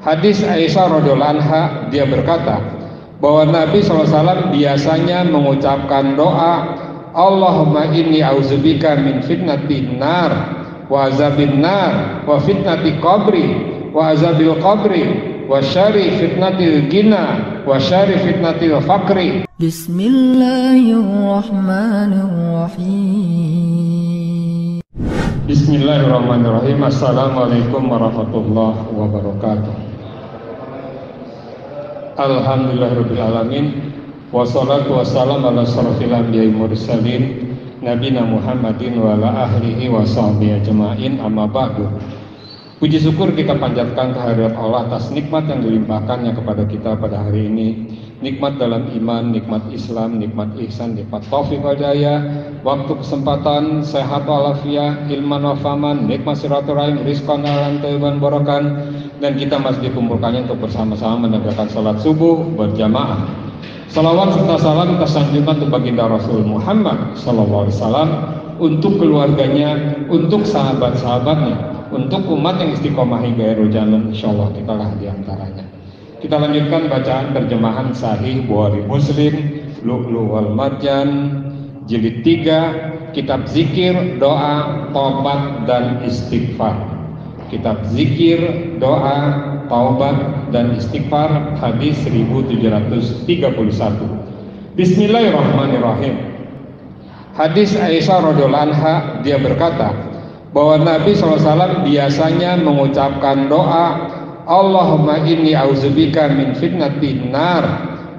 Hadis Aisyah radhiyallahu anha, dia berkata bahwa Nabi SAW biasanya mengucapkan doa, Allahumma inni a'udzubika min fitnatin nar wa azabin nar wa fitnati qabri wa azabil qabri wa syarri fitnatil ghina wa syarri fitnatil faqri. Bismillahirrahmanirrahim. Bismillahirrahmanirrahim. Assalamualaikum warahmatullahi wabarakatuh. Alhamdulillahirabbil alamin. Wassalatu wassalamu ala asyrofil anbiya'i mursalin nabiyina Muhammadin wa ala ahlihi wa sahbihi ajma'in, amma ba'du. Puji syukur kita panjatkan kehadirat Allah atas nikmat yang dilimpahkannya kepada kita pada hari ini. Nikmat dalam iman, nikmat Islam, nikmat ihsan, nikmat taufik wal hidayah, waktu, kesempatan, sehat walafiat, ilman wa faman, nikmat silaturahim, rizqan halan thayyiban barakan, dan kita masih dikumpulkannya untuk bersama-sama menegakkan salat subuh berjamaah. Salawat serta salam kita sanjungkan untuk baginda Rasul Muhammad sallallahu alaihi wasallam, untuk keluarganya, untuk sahabat-sahabatnya, untuk umat yang istiqomah hingga akhir zaman, insyaallah kita lah diantaranya. Kita lanjutkan bacaan terjemahan Sahih Bukhari Muslim, Lu'lu' wal Marjan, jilid 3, kitab zikir, doa, taubat dan istighfar. Kitab zikir, doa, taubat dan istighfar, hadis 1731. Bismillahirrahmanirrahim. Hadis Aisyah radhiyallahu anha, dia berkata bahwa Nabi SAW biasanya mengucapkan doa, Allahumma inni a'udzubika min fitnatin nar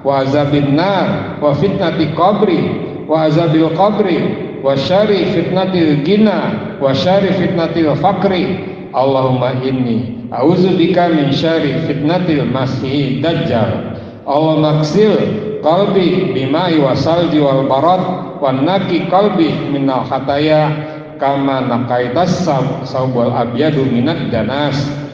wa azabin nar wa fitnati qabri wa azabil qabri wa syarri fitnatil ghina wa syarri fitnatil faqri. Allahumma inni a'udzubika min syarri fitnatil masih dajjal. Allahumma ighsil qalbi bima'i wa salji wal barad wa naqi qalbi minal khataya kama naqaitas sawbal abyadu minad danas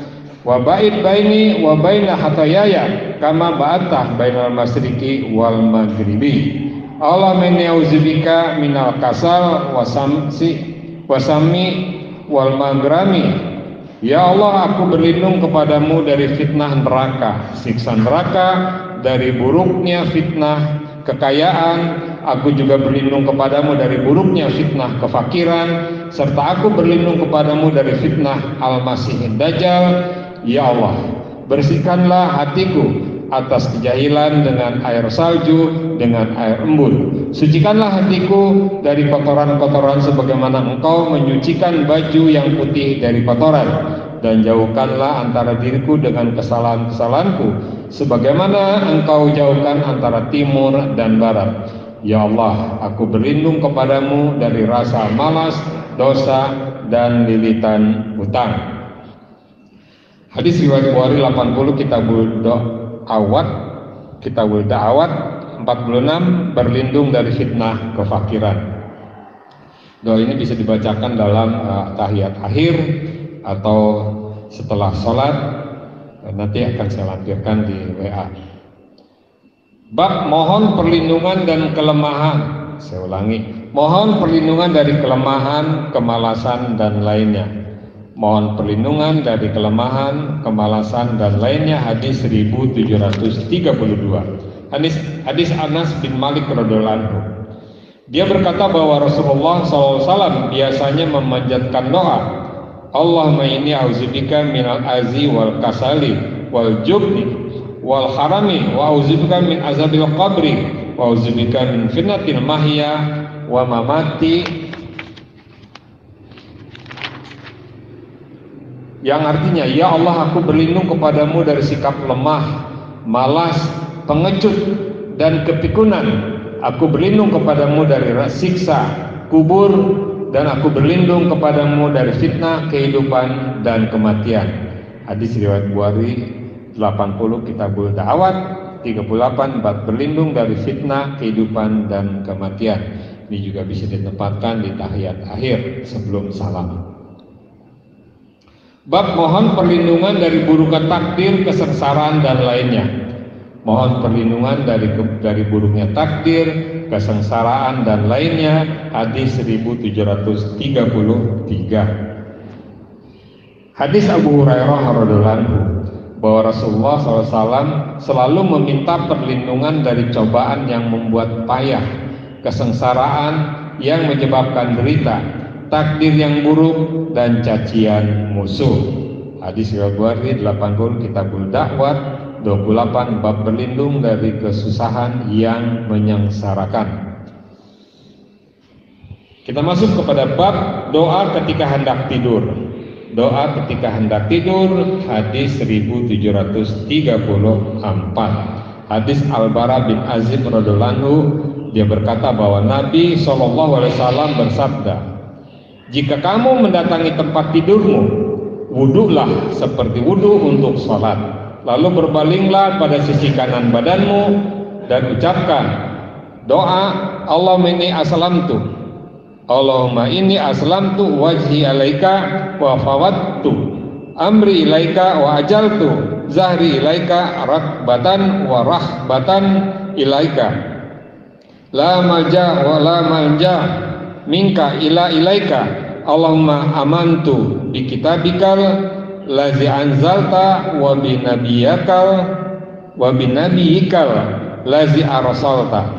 wa ba'id baini wa baina hatayaya kama ba'atah bainal masriqi wal maghribi. Allahumma inni a'udzubika minal kasal wa sami wal magrami. Ya Allah, aku berlindung kepadamu dari fitnah neraka, siksa neraka, dari buruknya fitnah kekayaan. Aku juga berlindung kepadamu dari buruknya fitnah kefakiran, serta aku berlindung kepadamu dari fitnah al-masih dajjal. Ya Allah, bersihkanlah hatiku atas kejahilan dengan air salju, dengan air embun. Sucikanlah hatiku dari kotoran-kotoran sebagaimana Engkau menyucikan baju yang putih dari kotoran, dan jauhkanlah antara diriku dengan kesalahan-kesalahanku sebagaimana Engkau jauhkan antara timur dan barat. Ya Allah, aku berlindung kepadamu dari rasa malas, dosa, dan lilitan hutang. Hadis riwayat Bukhari 80, Kitabul Da'awat 46, berlindung dari fitnah kefakiran. Doa ini bisa dibacakan dalam tahiyat akhir atau setelah sholat. Nanti akan saya lampirkan di WA. Bab mohon perlindungan dan kelemahan. Saya ulangi, mohon perlindungan dari kelemahan, kemalasan dan lainnya. Mohon perlindungan dari kelemahan, kemalasan dan lainnya. Hadis 1732. Hadis Anas bin Malik radhiyallahu anhu. Dia berkata bahwa Rasulullah SAW biasanya memanjatkan doa, Allahumma inni a'udzubika minal azi wal kasali wal jubni wal harami wa a'udzubika min azabil qabri wa a'udzubika min fitnatil mahya wa mamati, yang artinya, ya Allah, aku berlindung kepadamu dari sikap lemah, malas, pengecut, dan kepikunan. Aku berlindung kepadamu dari siksa kubur, dan aku berlindung kepadamu dari fitnah kehidupan dan kematian. Hadis riwayat Bukhari 80, Kitabul Da'awat 38, bab berlindung dari fitnah kehidupan dan kematian. Ini juga bisa ditempatkan di tahiyat akhir sebelum salam. Bab mohon perlindungan dari buruknya takdir, kesengsaraan dan lainnya. Mohon perlindungan dari buruknya takdir, kesengsaraan dan lainnya. Hadis 1733. Hadis Abu Hurairah radhiyallahu anhu. bahwa Rasulullah SAW selalu meminta perlindungan dari cobaan yang membuat payah, kesengsaraan yang menyebabkan derita, takdir yang buruk, dan cacian musuh. Hadis riwayat Bukhari 80, Kitabul Da'wat 28, bab berlindung dari kesusahan yang menyengsarakan. Kita masuk kepada bab doa ketika hendak tidur. Doa ketika hendak tidur, hadis 1734. Hadis Al-Bara bin Azib radhiyallahu anhu, dia berkata bahwa Nabi SAW bersabda, "Jika kamu mendatangi tempat tidurmu, wudhulah seperti wudhu untuk sholat, lalu berbalinglah pada sisi kanan badanmu dan ucapkan doa Allahumma inni aslamtu wajhi alaika wa fawattu amri ilaika wa ajaltu zahri ilaika rakbatan wa rahbatan ilaika la malja wa la manja minka ila ilaika Allahumma amantu bi kitabikal lazi anzalta wa bi nabiyyikal lazi arsalta."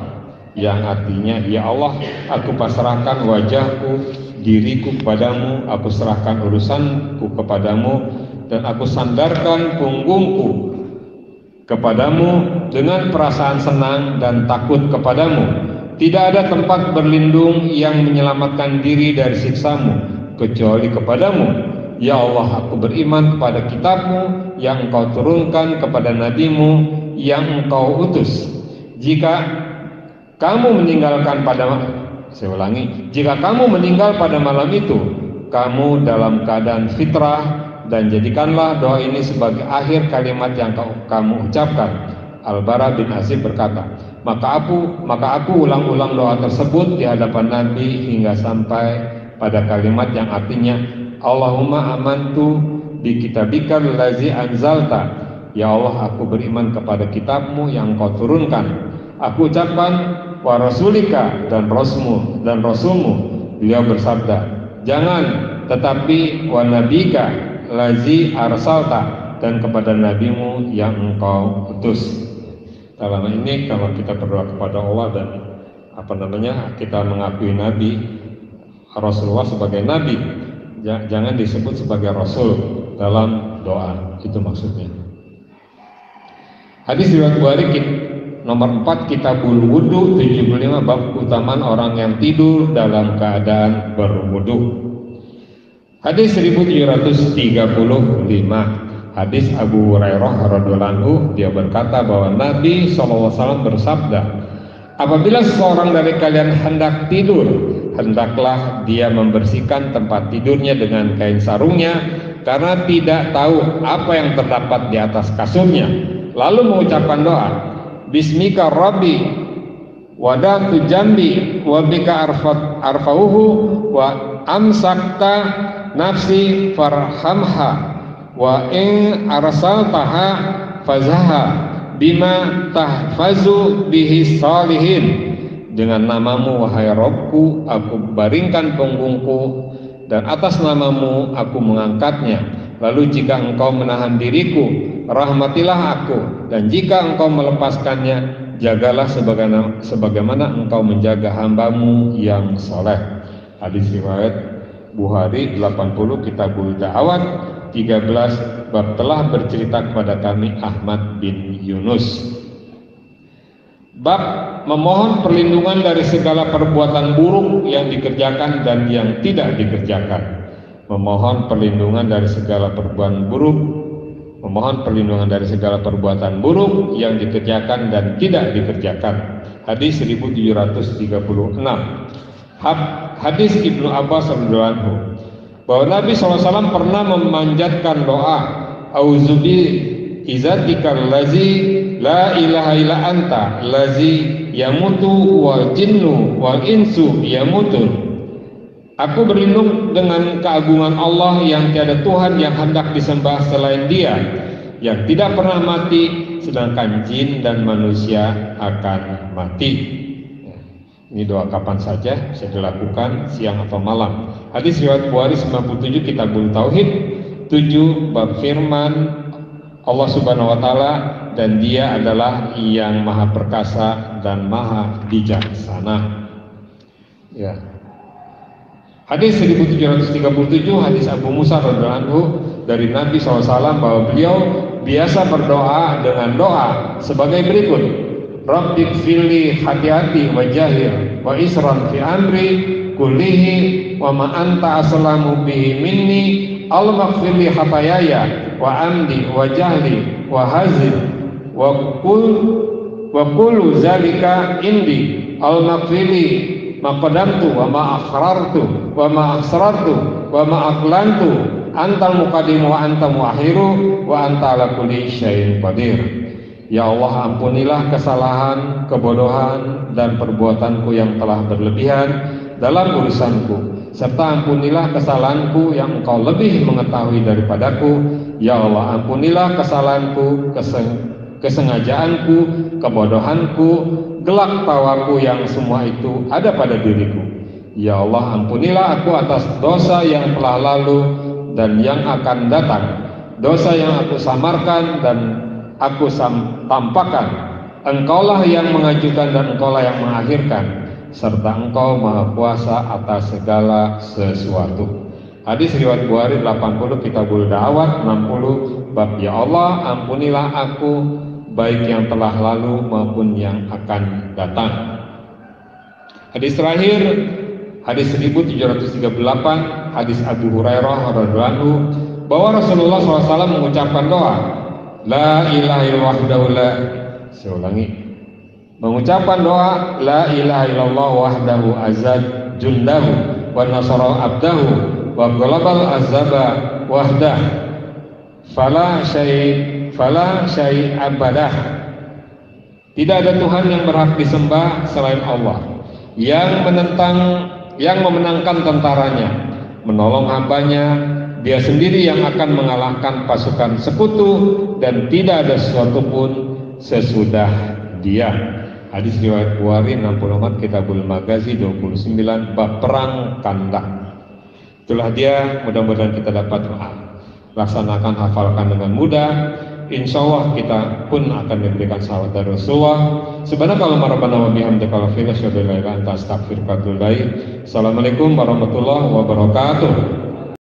Yang artinya, ya Allah, aku pasrahkan wajahku, diriku kepadamu, aku serahkan urusanku kepadamu, dan aku sandarkan punggungku kepadamu dengan perasaan senang dan takut kepadamu. Tidak ada tempat berlindung yang menyelamatkan diri dari siksamu kecuali kepadamu. Ya Allah, aku beriman kepada kitabmu yang engkau turunkan kepada nabimu yang engkau utus. Jika kamu meninggal pada malam itu, kamu dalam keadaan fitrah, dan jadikanlah doa ini sebagai akhir kalimat yang kamu ucapkan. Al-Bara bin Azib berkata, maka aku ulang-ulang doa tersebut di hadapan Nabi hingga sampai pada kalimat yang artinya Allahumma amantu bi kitabikal lazi anzalta. Ya Allah, aku beriman kepada kitabmu yang engkau turunkan. Aku ucapkan wa rasulika dan rasulmu. Beliau bersabda, jangan, tetapi wa nabika lazi arsalta, dan kepada nabimu yang engkau utus. Dalam ini kalau kita berdoa kepada Allah dan kita mengakui Nabi Rasulullah sebagai Nabi, jangan disebut sebagai Rasul dalam doa, itu maksudnya. Hadis riwayat Bukhari nomor 4, Kitabul Wudu 75, bab keutamaan orang yang tidur dalam keadaan berwudu. Hadis 1735, hadis Abu Hurairah radhiyallahu anhu, dia berkata bahwa Nabi SAW bersabda, apabila seseorang dari kalian hendak tidur, hendaklah dia membersihkan tempat tidurnya dengan kain sarungnya, karena tidak tahu apa yang terdapat di atas kasurnya, lalu mengucapkan doa, Bismika Rabbi wadatu jambi wa bika arfauhu wa amsakta nafsi farhamha wa in arsaltaha fazaha bima tahfazu bihi salihin. Dengan namamu wahai Rabbku aku baringkan punggungku, dan atas namamu aku mengangkatnya. Lalu jika engkau menahan diriku, rahmatilah aku, dan jika engkau melepaskannya, jagalah sebagaimana engkau menjaga hambamu yang soleh. Hadis riwayat Bukhari 80, Kitabul Da'awat 13, bab telah bercerita kepada kami Ahmad bin Yunus. Bab memohon perlindungan dari segala perbuatan buruk yang dikerjakan dan yang tidak dikerjakan. Memohon perlindungan dari segala perbuatan buruk, yang dikerjakan dan tidak dikerjakan. Hadis 1736. Hadis Ibnu Abbas radhiyallahu anhu, bahwa Nabi SAW pernah memanjatkan doa, auzubi izatikal lazi la ilaha illa anta lazi yamutu wal jinnu wal insu yamutun. Aku berlindung dengan keagungan Allah yang tiada Tuhan yang hendak disembah selain Dia, yang tidak pernah mati, sedangkan jin dan manusia akan mati. Ini doa kapan saja bisa dilakukan, siang atau malam. Hadis riwayat Bukhari 97, Kitabul Tauhid 7, bab firman Allah Subhanahu wa taala, dan Dia adalah yang maha perkasa dan maha bijaksana. Ya. Hadis 1737, hadis Abu Musa radhiyallahu anhu dari Nabi SAW bahwa beliau biasa berdoa dengan doa sebagai berikut: Rabbik fili hati-hati wa jahir wa isran fi amri kullihi wa ma anta aslamu bihi minni al-maghfirli khatayaya wa amdi wa jahli wa hazil wa kullu zalika indi al-maghfirli maqadamtu wa ma akhrartu wa ma asrartu wa ma aqlantu antal muqaddim wa anta muakhiru wa anta ala kulli syai'in qadir. Ya Allah, ampunilah kesalahan, kebodohan dan perbuatanku yang telah berlebihan dalam urusanku, serta ampunilah kesalahanku yang Engkau lebih mengetahui daripadaku. Ya Allah, ampunilah kesalahanku, kesengajaanku, kebodohanku, gelak tawaku yang semua itu ada pada diriku. Ya Allah, ampunilah aku atas dosa yang telah lalu dan yang akan datang, dosa yang aku samarkan dan aku tampakkan. Engkaulah yang mengajukan dan Engkaulah yang mengakhirkan, serta Engkau maha kuasa atas segala sesuatu. Hadis riwayat Bukhari 80, Kitabul Da'awat 60, bab Ya Allah, ampunilah aku baik yang telah lalu maupun yang akan datang. Hadis terakhir, hadis 1738, hadis Abu Hurairah radhiyallahu anhu bahwa Rasulullah SAW mengucapkan doa La ilaha illallah wahdahu la, saya ulangi, mengucapkan doa La ilaha illallah wahdahu azad jundahu wa nasara abdahu wa ghalabal azaba wahdah fala syai' abadah. Tidak ada Tuhan yang berhak disembah selain Allah, yang memenangkan tentaranya, menolong hambanya. Dia sendiri yang akan mengalahkan pasukan sekutu, dan tidak ada sesuatu pun sesudah Dia. Hadis riwayat Bukhari 64, Kitabul Magazi 29, bab perang Kandak. Itulah dia, mudah-mudahan kita dapat laksanakan, hafalkan dengan mudah. Insya Allah kita pun akan diberikan sahabat dari Rasulullah. Subhanakallahumma rabbana wa bihamdika asyhadu an la ilaha illa anta astaghfiruka wa atubu ilaik. Assalamualaikum warahmatullahi wabarakatuh.